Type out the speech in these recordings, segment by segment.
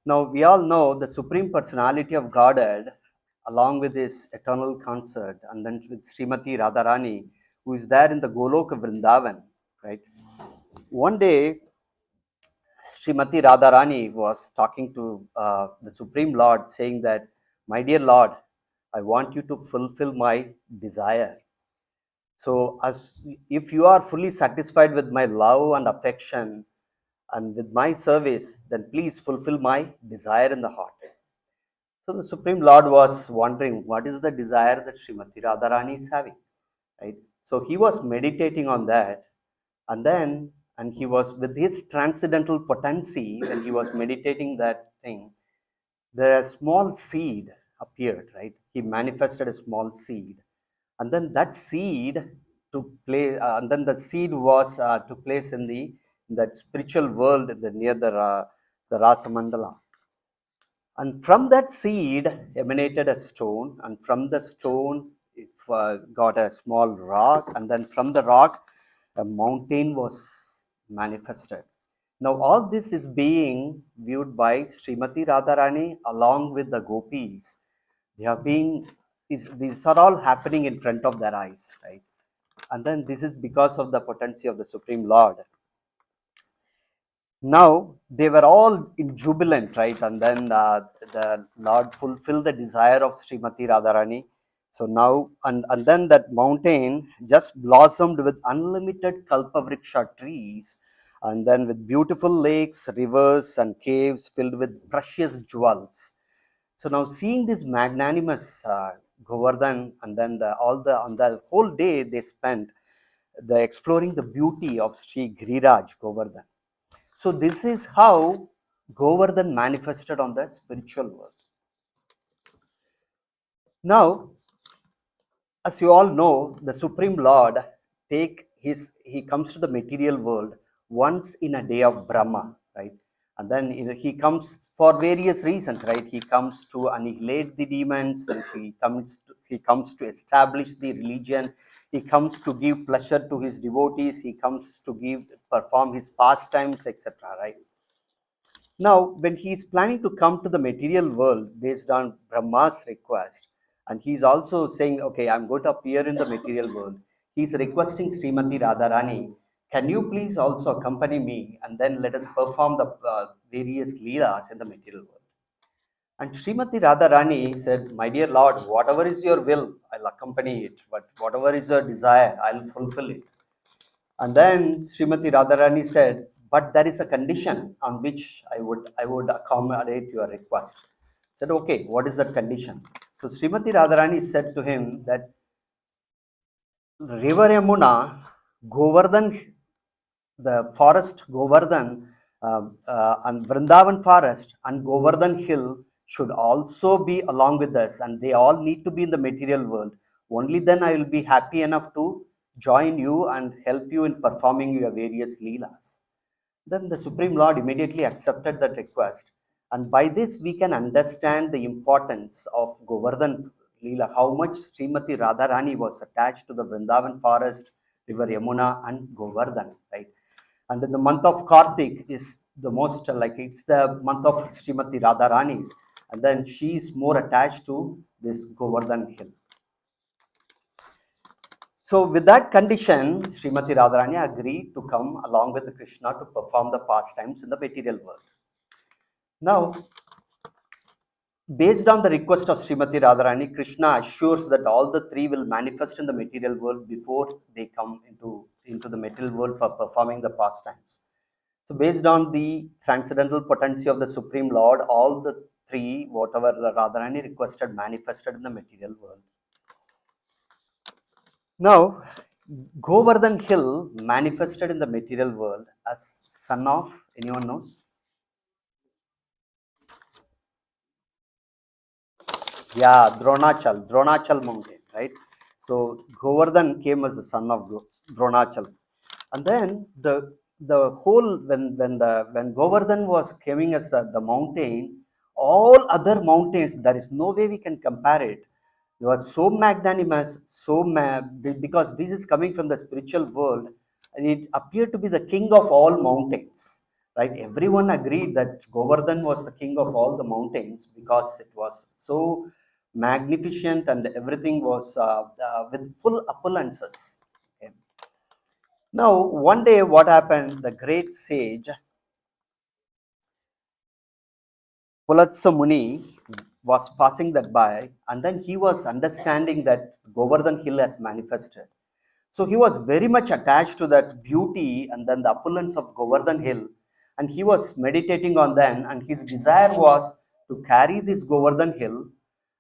Now, we all know the Supreme Personality of Godhead, along with his eternal consort, and then with Srimati Radharani, who is there in the Goloka Vrindavan, right? One day, Srimati Radharani was talking to the Supreme Lord, saying that, "My dear Lord, I want you to fulfill my desire. So, as if you are fully satisfied with my love and affection and with my service, then please fulfill my desire in the heart." So the Supreme Lord was wondering what is the desire that Srimati Radharani is having, right? So he was meditating on that, and then and he was with his transcendental potency when he was meditating that thing, the small seed appeared, right? He manifested a small seed, and then that seed and then the seed was to place in that spiritual world near the Rasa Mandala. And from that seed emanated a stone, and from the stone it got a small rock, and then from the rock a mountain was manifested. Now, all this is being viewed by Srimati Radharani along with the gopis. They are being, these are all happening in front of their eyes, right? And then this is because of the potency of the Supreme Lord. Now they were all in jubilant, right? And then the Lord fulfilled the desire of Srimati Radharani. So now, and then that mountain just blossomed with unlimited Kalpavriksha trees, and then with beautiful lakes, rivers, and caves filled with precious jewels. So now, seeing this magnanimous Govardhan, and then on the whole day they spent the exploring the beauty of Sri Giriraj Govardhan. So this is how Govardhan manifested on the spiritual world. Now, as you all know, the Supreme Lord he comes to the material world once in a day of Brahma, right? And then he comes for various reasons, right? He comes to annihilate the demons, and he comes to establish the religion. He comes to give pleasure to his devotees. He comes to perform his pastimes, etc. Right? Now, when he is planning to come to the material world based on Brahma's request, and he's also saying, "Okay, I'm going to appear in the material world," he's requesting Srimati Radharani, "Can you please also accompany me, and then let us perform the various leelas in the material world?" And Srimati Radharani said, "My dear Lord, whatever is your will, I'll accompany it, but whatever is your desire, I'll fulfill it." And then Srimati Radharani said, "But there is a condition on which I would accommodate your request." Said, "Okay, what is that condition?" So Srimati Radharani said to him that River Yamuna, Govardhan, the forest Govardhan, and Vrindavan forest and Govardhan hill should also be along with us, and they all need to be in the material world. Only then I will be happy enough to join you and help you in performing your various leelas. Then the Supreme Lord immediately accepted that request. And by this, we can understand the importance of Govardhan Leela, how much Srimati Radharani was attached to the Vrindavan forest, river Yamuna, and Govardhan, right? And then the month of Kartik is the most, like, it's the month of Srimati Radharani's. And then she is more attached to this Govardhan hill. So with that condition, Srimati Radharani agreed to come along with Krishna to perform the pastimes in the material world. Now, based on the request of Srimati Radharani, Krishna assures that all the three will manifest in the material world before they come into the material world for performing the pastimes. So based on the transcendental potency of the Supreme Lord, all the three, whatever Radharani requested, manifested in the material world. Now, Govardhan Hill manifested in the material world as son of, anyone knows? Yeah, Dronachal mountain, right? So Govardhan came as the son of Dronachal, and then the whole when Govardhan was coming as the mountain, all other mountains, there is no way we can compare it. They were so magnanimous, because this is coming from the spiritual world, and it appeared to be the king of all mountains. right? Everyone agreed that Govardhan was the king of all the mountains because it was so magnificent and everything was with full appearances. Okay. Now, one day, what happened? The great sage Pulatsa Muni was passing that by, and then he was understanding that Govardhan hill has manifested. So he was very much attached to that beauty and then the opulence of Govardhan hill, and he was meditating on them. And his desire was to carry this Govardhan hill,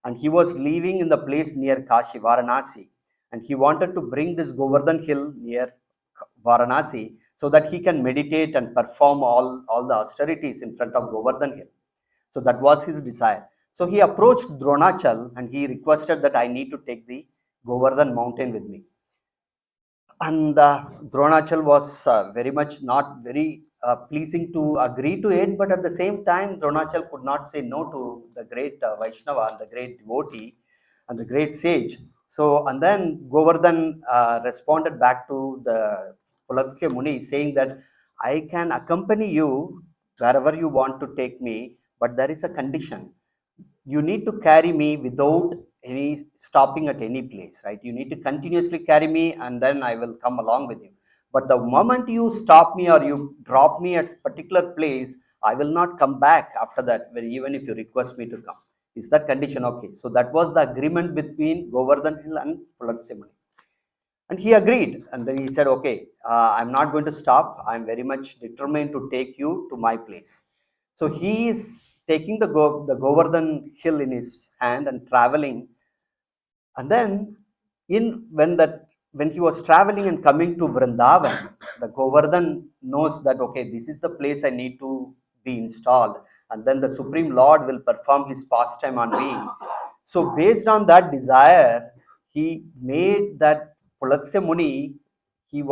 and he was living in the place near Kashi, Varanasi, and he wanted to bring this Govardhan hill near Varanasi so that he can meditate and perform all the austerities in front of Govardhan hill. So that was his desire. So he approached Dronachal and he requested that I need to take the Govardhan mountain with me. And Dronachal was very much not very pleasing to agree to it, but at the same time, Dronachal could not say no to the great Vaishnava, the great devotee, and the great sage. So, and then Govardhan responded back to the Pulatsya Muni saying that I can accompany you wherever you want to take me, but there is a condition. You need to carry me without any stopping at any place, right? You need to continuously carry me and then I will come along with you. But the moment you stop me or you drop me at a particular place, I will not come back after that, even if you request me to come. Is that condition okay? So that was the agreement between Govardhan Hill and Pulatsimani. And he agreed. And then he said, okay, I'm not going to stop. I'm very much determined to take you to my place. So he is taking the Govardhan hill in his hand and traveling. And then in when he was traveling and coming to Vrindavan, the Govardhan knows that okay, this is the place I need to be installed, and then the Supreme Lord will perform his pastime on me. So based on that desire, he made that Pulatse Muni, he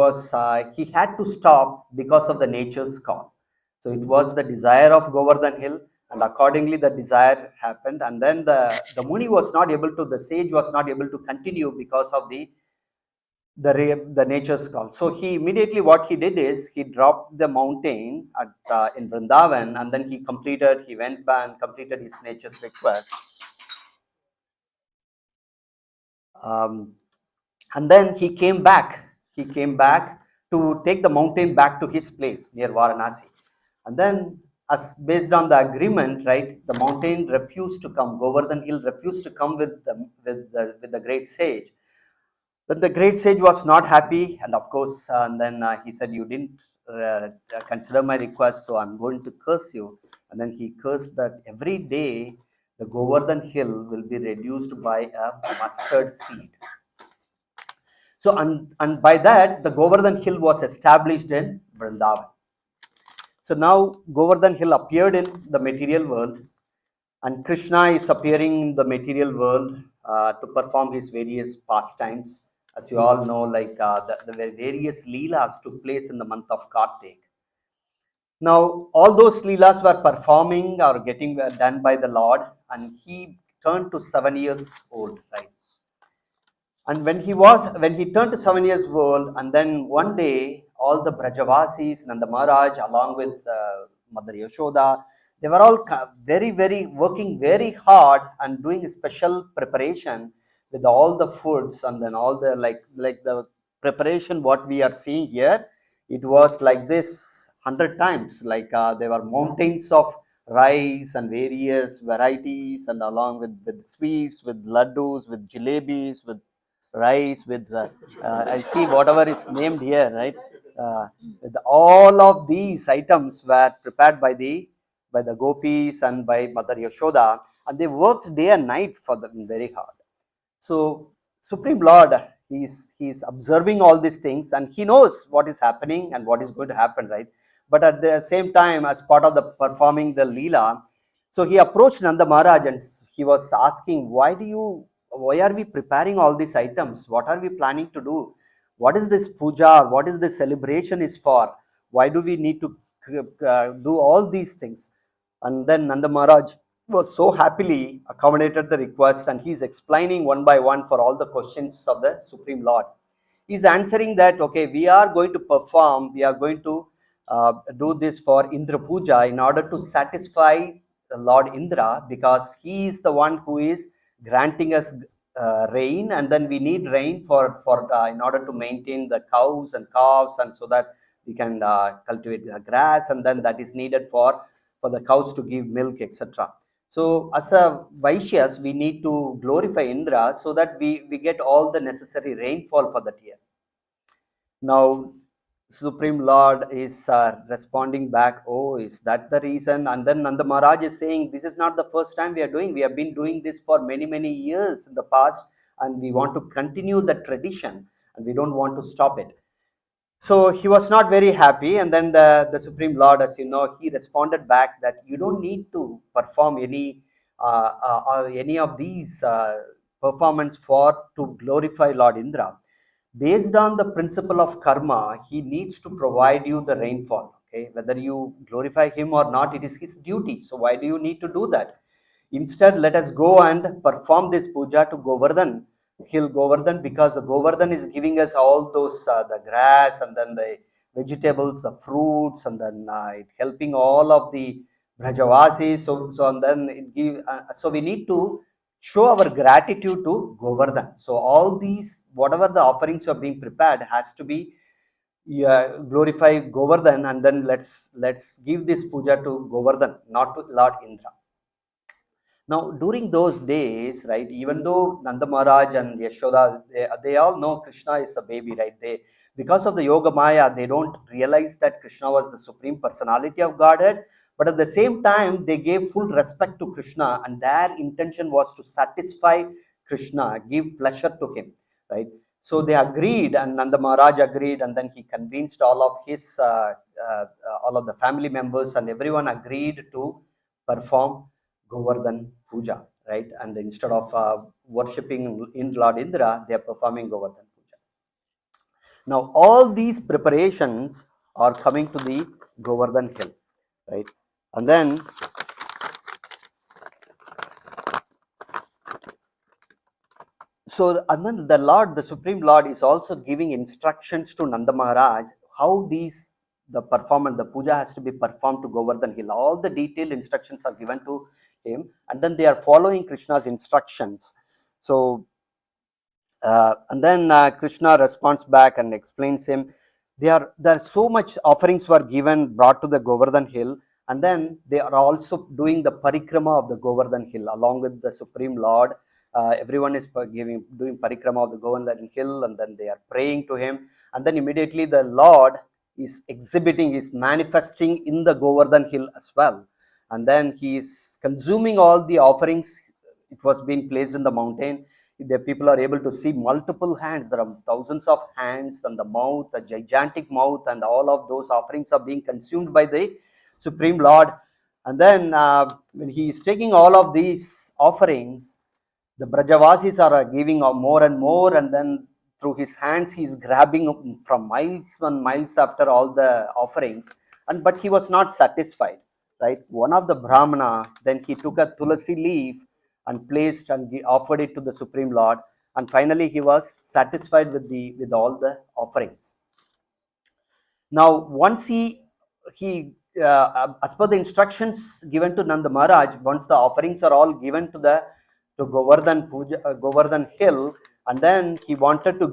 had to stop because of the nature's call. So it was the desire of Govardhan Hill, and accordingly the desire happened. And then the Muni was not able to, the sage was not able to continue because of the nature's call. So he immediately what he did is he dropped the mountain at in Vrindavan, and then he went back and completed his nature's request. Um, and then he came back to take the mountain back to his place near Varanasi. And then, as based on the agreement, right, the mountain refused to come. Govardhan Hill refused to come with the great sage. Then the great sage was not happy, and of course, and then he said, "You didn't consider my request, so I'm going to curse you." And then he cursed that every day the Govardhan Hill will be reduced by a mustard seed. So, and by that, the Govardhan Hill was established in Vrindavan. So now Govardhan Hill appeared in the material world, and Krishna is appearing in the material world to perform his various pastimes. As you all know, like the various leelas took place in the month of Kartik. Now, all those leelas were performing or getting done by the Lord, and he turned to 7 years old, right? And when he turned to 7 years old, and then one day, all the Brajavasis, Nanda Maharaj, along with Mother Yashoda, they were all very working very hard and doing a special preparation with all the foods and then all the like the preparation what we are seeing here. It was like this 100 times. Like there were mountains of rice and various varieties, and along with sweets, with laddus, with jalebis, with rice, with I see whatever is named here, right? With all of these items were prepared by the gopis and by Mother Yashoda, and they worked day and night for them very hard. So Supreme Lord, he's observing all these things, and he knows what is happening and what is going to happen, right? But at the same time, as part of the performing the Leela, so he approached Nanda Maharaj and he was asking, why are we preparing all these items? What are we planning to do? What is this puja? What is this celebration is for? Why do we need to do all these things? And then Nanda Maharaj was so happily accommodated the request, and he's explaining one by one for all the questions of the Supreme Lord. He's answering that, okay, we are going to perform, we are going to do this for Indra Puja in order to satisfy Lord Indra, because he is the one who is granting us rain, and then we need rain for in order to maintain the cows and calves, and so that we can cultivate the grass, and then that is needed for the cows to give milk, etc. So as a Vaishyas, we need to glorify Indra so that we get all the necessary rainfall for that year. Now, Supreme Lord is responding back, oh, is that the reason? And then Nanda Maharaj is saying, this is not the first time we are doing. We have been doing this for many, many years in the past, and we want to continue the tradition, and we don't want to stop it. So he was not very happy, and then the Supreme Lord, as you know, he responded back that you don't need to perform or any of these performance for to glorify Lord Indra. Based on the principle of karma, he needs to provide you the rainfall. Okay, whether you glorify him or not, it is his duty. So why do you need to do that? Instead, let us go and perform this puja to Govardhan, hill Govardhan, because the Govardhan is giving us all those the grass, and then the vegetables, the fruits, and then it helping all of the Brajavasis. So and then it give. So we need to show our gratitude to Govardhan. So all these, whatever the offerings are being prepared, has to be glorify Govardhan, and then let's give this puja to Govardhan, not to Lord Indra. Now, during those days, right, even though Nanda Maharaj and Yashoda, they all know Krishna is a baby, right? Because of the Yoga Maya, they don't realize that Krishna was the Supreme Personality of Godhead. But at the same time, they gave full respect to Krishna, and their intention was to satisfy Krishna, give pleasure to him, right? So they agreed, and Nanda Maharaj agreed, and then he convinced all of the family members, and everyone agreed to perform Govardhan Puja, right? And instead of worshipping in Lord Indra, they are performing Govardhan Puja. Now, all these preparations are coming to the Govardhan hill, right? And then the Lord, the Supreme Lord, is also giving instructions to Nanda Maharaj how the performance, the puja has to be performed to Govardhan hill. All the detailed instructions are given to him, and then they are following Krishna's instructions. So, and then Krishna responds back and explains him. There so much offerings were brought to the Govardhan hill, and then they are also doing the parikrama of the Govardhan hill along with the Supreme Lord. Everyone is doing parikrama of the Govardhan hill, and then they are praying to him, and then immediately the Lord is manifesting in the Govardhan hill as well, and then he is consuming all the offerings. It was being placed in the mountain. The people are able to see multiple hands. There are thousands of hands, and the mouth, a gigantic mouth, and all of those offerings are being consumed by the Supreme Lord. And then when he is taking all of these offerings, the Brajavasis are giving more and more, and then through his hands he is grabbing from miles and miles after all the offerings, but he was not satisfied, right? One of the Brahmana, then he took a tulasi leaf and placed and offered it to the Supreme Lord, and finally he was satisfied with all the offerings. Now, once he as per the instructions given to Nanda Maharaj, once the offerings are all given to Govardhan Puja, Govardhan hill, and then he wanted to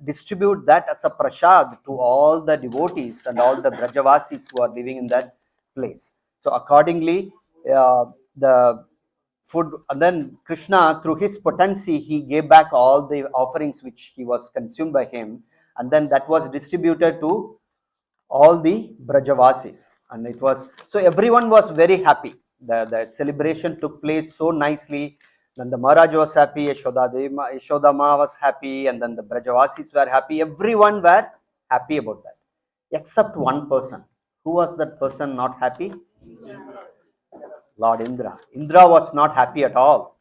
distribute that as a prasad to all the devotees and all the Brajavasis who are living in that place. So accordingly, the food, and then Krishna, through his potency, he gave back all the offerings which he was consumed by him, and then that was distributed to all the Brajavasis, and it was so everyone was very happy. The celebration took place so nicely. Then the Maharaj was happy, Yashoda Ma was happy, and then the Brajavasis were happy. Everyone were happy about that, except one person. Who was that person not happy? Lord Indra. Indra was not happy at all.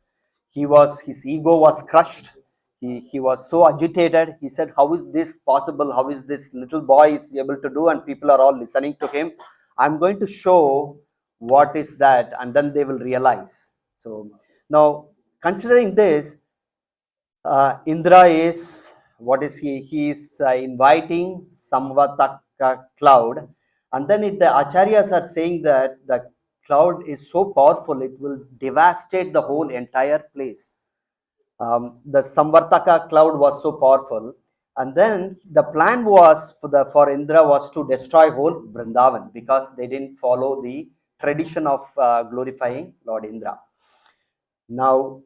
His ego was crushed. He was so agitated. He said, how is this possible? How is this little boy is able to do? And people are all listening to him. I'm going to show what is that, and then they will realize. So now, considering this, Indra is, what is he? He is inviting Samvataka cloud, And then the acharyas are saying that the cloud is so powerful, it will devastate the whole entire place. The Samvartaka cloud was so powerful. And then the plan was for Indra was to destroy whole Vrindavan because they didn't follow the tradition of glorifying Lord Indra. Now,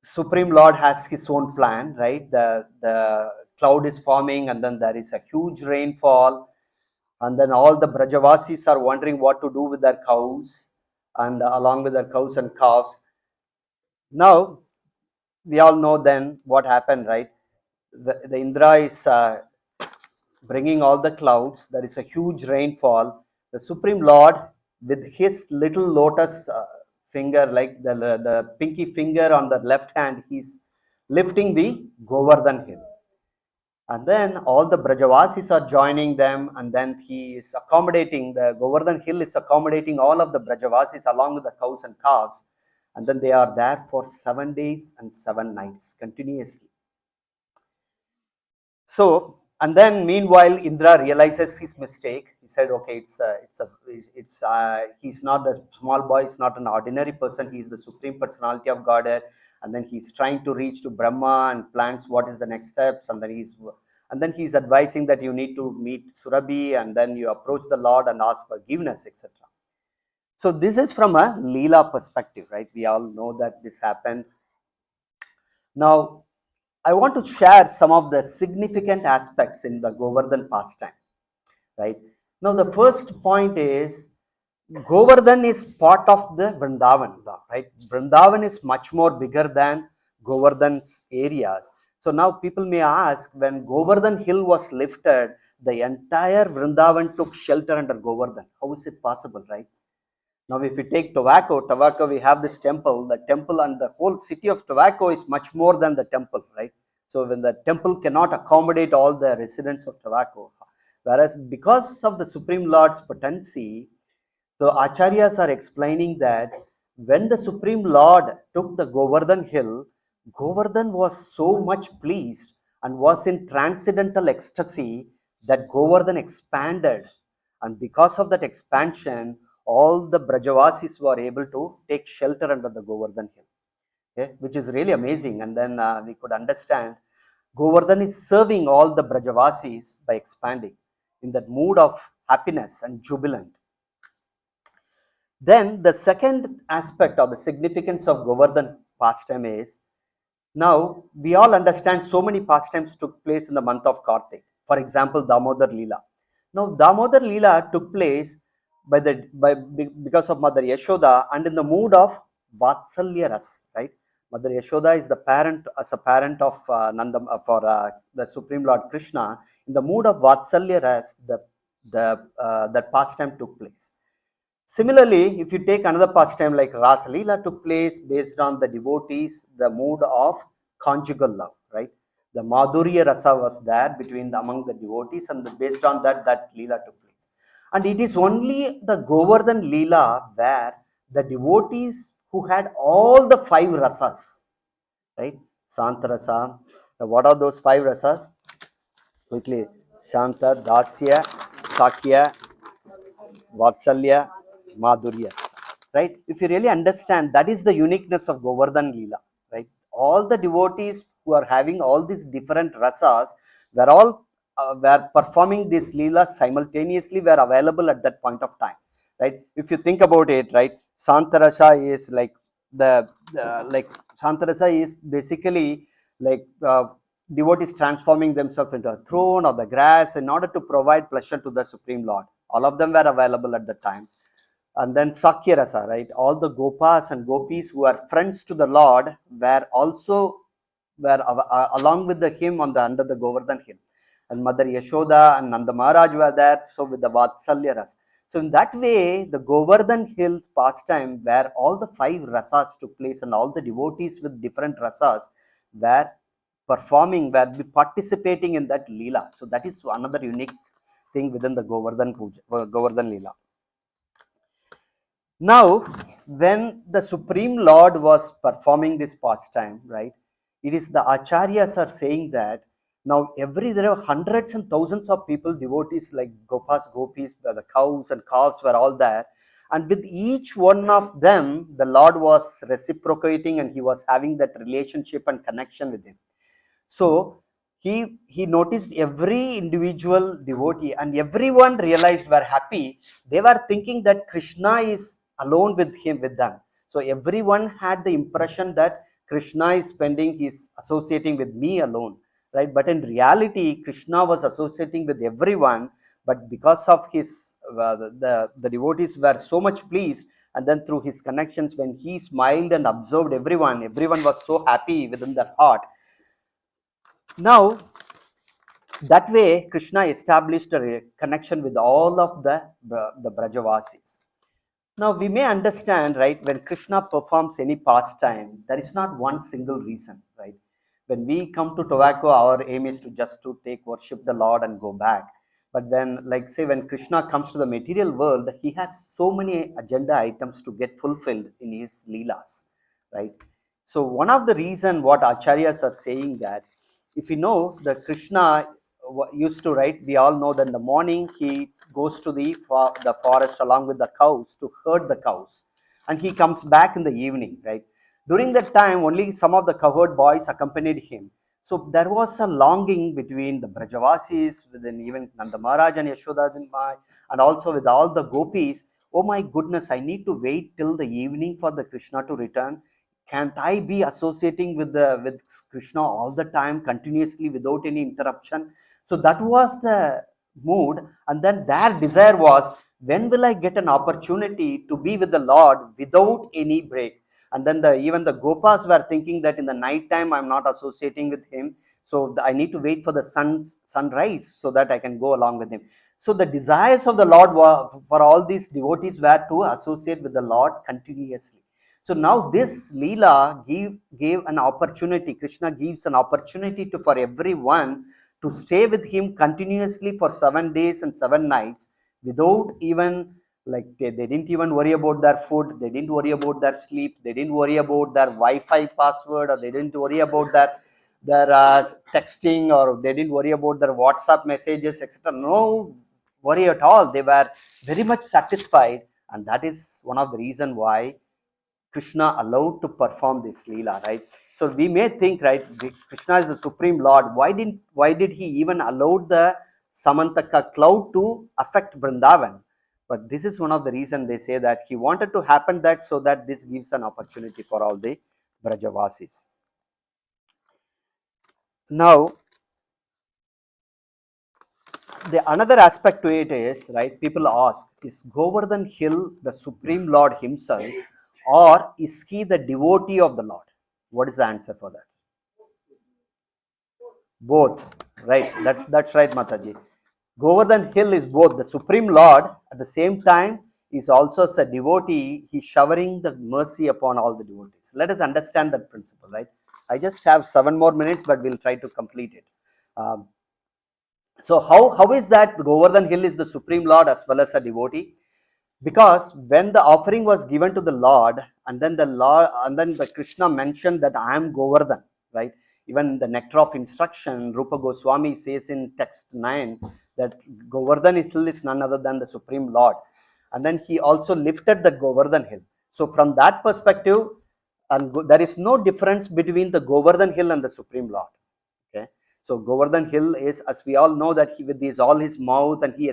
Supreme Lord has his own plan, right? The cloud is forming, and then there is a huge rainfall, and then all the Brajavasis are wondering what to do with their cows, and along with their cows and calves. Now, we all know then what happened, right? The Indra is bringing all the clouds. There is a huge rainfall. The Supreme Lord, with his little lotus finger, like the pinky finger on the left hand, he's lifting the Govardhan hill. And then all the Brajavasis are joining them, and then he is accommodating, the Govardhan hill is accommodating all of the Brajavasis along with the cows and calves. And then they are there for 7 days and 7 nights continuously. So, and then meanwhile, Indra realizes his mistake. He said, "Okay, he's not a small boy. He's not an ordinary person. He's the supreme personality of Godhead." And then he's trying to reach to Brahma and plans what is the next steps. And then he's advising that you need to meet Surabhi, and then you approach the Lord and ask forgiveness, etc. So this is from a Leela perspective, right? We all know that this happened. Now, I want to share some of the significant aspects in the Govardhan pastime, right? Now, the first point is Govardhan is part of the Vrindavan, right? Vrindavan is much more bigger than Govardhan's areas. So now people may ask, when Govardhan hill was lifted, the entire Vrindavan took shelter under Govardhan. How is it possible, right? Now, if we take Tobacco, we have this temple. The temple and the whole city of Tobacco is much more than the temple, right? So, when the temple cannot accommodate all the residents of Tobacco, whereas because of the Supreme Lord's potency, the Acharyas are explaining that when the Supreme Lord took the Govardhan hill, Govardhan was so much pleased and was in transcendental ecstasy that Govardhan expanded. And because of that expansion, all the Brajavasis were able to take shelter under the Govardhan hill, okay, which is really amazing. And then we could understand Govardhan is serving all the Brajavasis by expanding in that mood of happiness and jubilant. Then the second aspect of the significance of Govardhan pastime is, now we all understand so many pastimes took place in the month of Kartik. For example, Damodar Leela. Now Damodar Leela took place because of Mother Yashoda and in the mood of Vatsalya Ras, right? Mother Yashoda is the parent, as a parent of the Supreme Lord Krishna. In the mood of Vatsalya Ras, that pastime took place. Similarly, if you take another pastime like Rasa Leela took place based on the devotees, the mood of conjugal love, right? The Madhurya Rasa was there among the devotees, and based on that Leela took place. And it is only the Govardhan Leela where the devotees who had all the 5 rasas, right? Santa Rasa. What are those 5 rasas? Quickly, Shanta, Dasya, Sakya, Vatsalya, Madhurya, right? If you really understand, that is the uniqueness of Govardhan Leela, right? All the devotees who are having all these different rasas were all were performing this Leela simultaneously, were available at that point of time, right? If you think about it, right, Santarasa is like like Santarasa is basically like devotees transforming themselves into a throne or the grass in order to provide pleasure to the Supreme Lord. All of them were available at the time. And then Sakya Rasa, right? All the Gopas and Gopis who are friends to the Lord were also along with him under the Govardhan hill. And Mother Yashoda and Nanda Maharaj were there, so with the Vatsalya Rasa. So in that way, the Govardhan Hills pastime where all the 5 rasas took place and all the devotees with different rasas were participating in that Leela. So that is another unique thing within the Govardhan Leela. Now, when the Supreme Lord was performing this pastime, right, it is the Acharyas are saying that Now there are hundreds and thousands of people, devotees like Gopas, Gopis, the cows and calves were all there. And with each one of them, the Lord was reciprocating and he was having that relationship and connection with him. So he noticed every individual devotee and everyone realized were happy. They were thinking that Krishna is alone with him, with them. So everyone had the impression that Krishna is associating with me alone, right? But in reality, Krishna was associating with everyone. But because of his the devotees were so much pleased, and then through his connections, when he smiled and observed everyone was so happy within their heart. Now, that way, Krishna established a connection with all of the Brajavasis. Now, we may understand, right, when Krishna performs any pastime, there is not one single reason, right? When we come to tobacco, our aim is to just to take worship the Lord and go back. But when, like, say, when Krishna comes to the material world, he has so many agenda items to get fulfilled in his leelas, right? So, one of the reason what acharyas are saying that if you know that Krishna used to, right, we all know that in the morning he goes to the forest along with the cows to herd the cows, and he comes back in the evening, right? During that time only some of the cowherd boys accompanied him. So there was a longing between the Brajavasis, within even Nanda Maharaj and Yashoda and also with all the gopis. Oh my goodness, I need to wait till the evening for the Krishna to return. Can't I be associating with Krishna all the time continuously without any interruption? So that was the mood, and then their desire was, when will I get an opportunity to be with the Lord without any break? And then even the Gopas were thinking that in the night time I'm not associating with him, so I need to wait for the sunrise so that I can go along with him. So the desires of the Lord were, for all these devotees, were to associate with the Lord continuously. So now this Leela gave an opportunity, Krishna gives an opportunity for everyone to stay with him continuously for 7 days and 7 nights without even, like, they didn't even worry about their food, they didn't worry about their sleep, they didn't worry about their Wi-Fi password, or they didn't worry about their texting, or they didn't worry about their WhatsApp messages, etc. No worry at all. They were very much satisfied, and that is one of the reason why Krishna allowed to perform this Leela, right? So we may think, right, Krishna is the Supreme Lord. Why did he even allow the Samantaka cloud to affect Vrindavan? But this is one of the reasons they say that he wanted to happen that so that this gives an opportunity for all the Brajavasis. Now, the another aspect to it is, right, people ask, is Govardhan Hill the Supreme Lord himself, or is he the devotee of the Lord? What is the answer for that? Both, right? That's right, Mataji. Govardhan Hill is both the Supreme Lord, at the same time is also as a devotee. He's showering the mercy upon all the devotees. Let us understand that principle, right? I just have 7 more minutes, but we'll try to complete it. So how is that Govardhan Hill is the Supreme Lord as well as a devotee? Because when the offering was given to the Lord, and then the Krishna mentioned that I am Govardhan, right? Even the nectar of instruction, Rupa Goswami says in text 9 that Govardhan is none other than the Supreme Lord. And then he also lifted the Govardhan Hill. So from that perspective, and there is no difference between the Govardhan Hill and the Supreme Lord. Okay. So Govardhan Hill is, as we all know, that he with his all his mouth, and he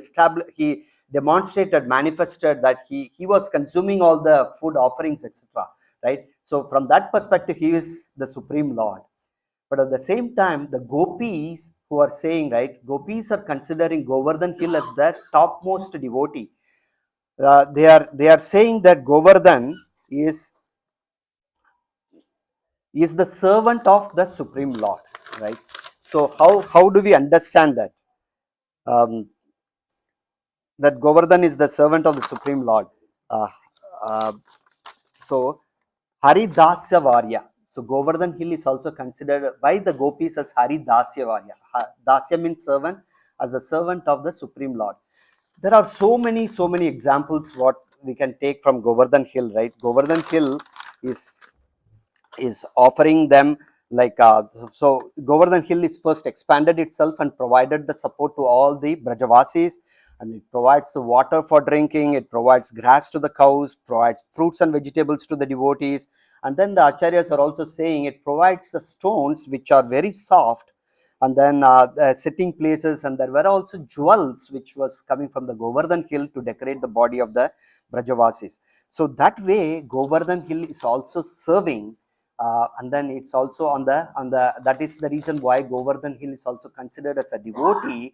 demonstrated, manifested that he was consuming all the food offerings, etc. Right. So from that perspective, he is the Supreme Lord. But at the same time, the gopis who are saying, right, gopis are considering Govardhan Hill as their topmost devotee. They are saying that Govardhan is the servant of the Supreme Lord, right? So how do we understand that? That Govardhan is the servant of the Supreme Lord. Uh, uh, so Haridasya Varya. So Govardhan Hill is also considered by the gopis as Haridasya Varya. Dasya means servant, as the servant of the Supreme Lord. There are so many examples what we can take from Govardhan Hill, right? Govardhan Hill is offering them Like so Govardhan Hill is first expanded itself and provided the support to all the Brajavasis, and it provides the water for drinking, it provides grass to the cows, provides fruits and vegetables to the devotees. And then the acharyas are also saying it provides the stones which are very soft, and then the sitting places, and there were also jewels which was coming from the Govardhan Hill to decorate the body of the Brajavasis. So that way Govardhan Hill is also serving, and then it's also on the that is the reason why Govardhan Hill is also considered as a devotee,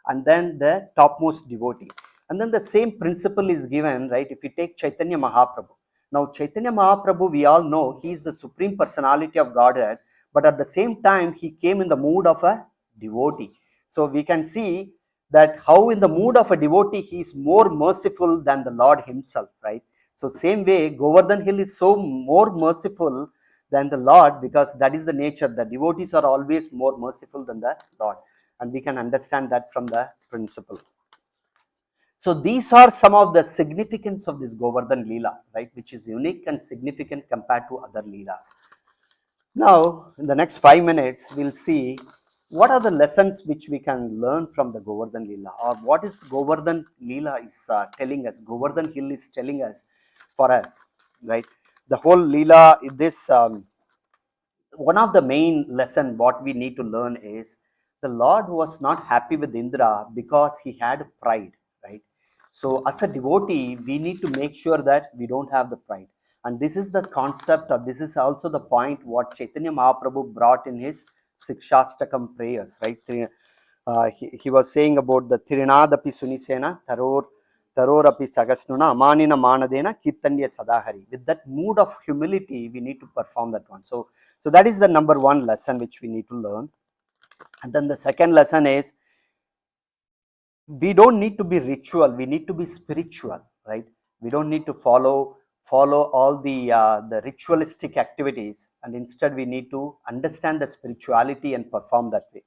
and then the topmost devotee. And then the same principle is given, right? If you take Chaitanya Mahaprabhu, now Chaitanya Mahaprabhu, we all know he is the supreme personality of Godhead, but at the same time he came in the mood of a devotee. So we can see that how in the mood of a devotee he is more merciful than the Lord himself, right? So same way Govardhan Hill is so more merciful than the Lord, because that is the nature. The devotees are always more merciful than the Lord, and we can understand that from the principle. So these are some of the significance of this Govardhan Leela, right, which is unique and significant compared to other Leelas. Now, in the next 5 minutes, we'll see what are the lessons which we can learn from the Govardhan Leela, or what is Govardhan Leela is telling us, Govardhan Hill is telling us for us, right? The whole Leela, this one of the main lesson what we need to learn is the Lord was not happy with Indra because he had pride, right? So as a devotee, we need to make sure that we don't have the pride. And this is the concept, or this is also the point what Chaitanya Mahaprabhu brought in his Sikshastakam prayers, right? He was saying about the Tirinadapi Sunisena, Tarorapi Sagasnuna, Amanina Manadena, Kirtanya Sadahari. With that mood of humility, we need to perform that one. So that is the number one lesson which we need to learn. And then the second lesson is we don't need to be ritual, we need to be spiritual, right? We don't need to follow all the ritualistic activities, and instead we need to understand the spirituality and perform that way.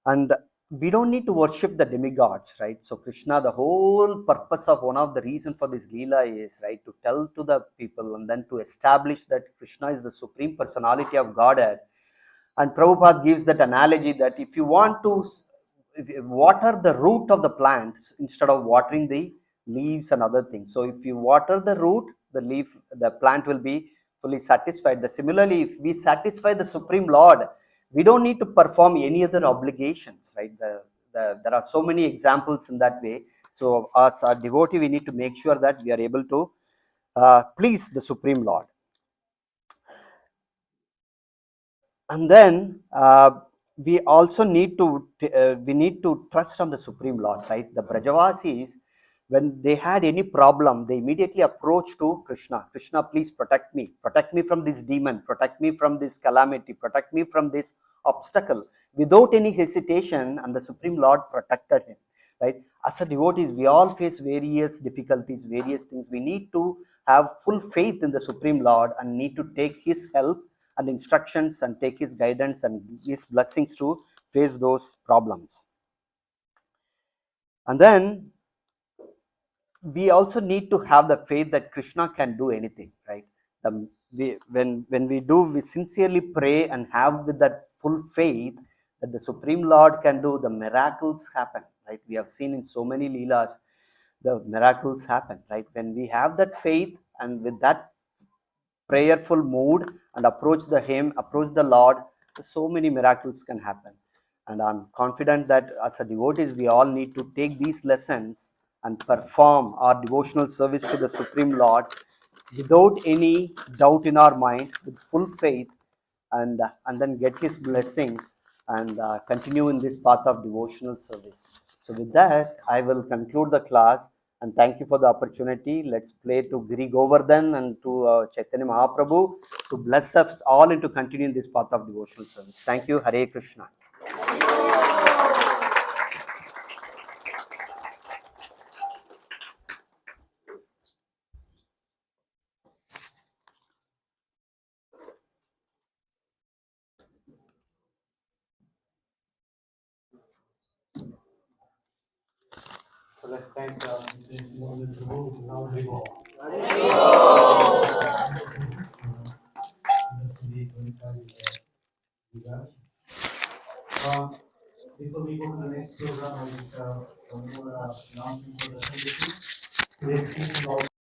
And we don't need to worship the demigods, right? So Krishna, the whole purpose of one of the reason for this Leela is, right, to tell to the people and then to establish that Krishna is the supreme personality of Godhead. And Prabhupada gives that analogy that if you want to water the root of the plants instead of watering the leaves and other things. So if you water the root, the plant will be fully satisfied. Similarly, if we satisfy the Supreme Lord, we don't need to perform any other obligations, right? There are so many examples in that way. So as a devotee, we need to make sure that we are able to please the Supreme Lord. And then we also need to trust on the Supreme Lord, right? The Brajavasis, when they had any problem, they immediately approach to Krishna. Krishna, please protect me from this demon, protect me from this calamity, protect me from this obstacle, without any hesitation, and the Supreme Lord protected him, right? As a devotees, we all face various difficulties, various things. We need to have full faith in the Supreme Lord and need to take his help and instructions and take his guidance and his blessings to face those problems. And then we also need to have the faith that Krishna can do anything, right? When we sincerely pray and have with that full faith that the Supreme Lord can do, the miracles happen, right? We have seen in so many Leelas, the miracles happen, right? When we have that faith and with that prayerful mood and approach the Lord, so many miracles can happen. And I'm confident that as a devotees, we all need to take these lessons and perform our devotional service to the Supreme Lord without any doubt in our mind, with full faith, and then get his blessings and continue in this path of devotional service. So with that, I will conclude the class, and thank you for the opportunity. Let's play to Giri Govardhan and to Chaitanya Mahaprabhu to bless us all into continuing this path of devotional service. Thank you. Hare Krishna. So let's thank before we go to the next program, I just one more announcement for the celebrity. Today,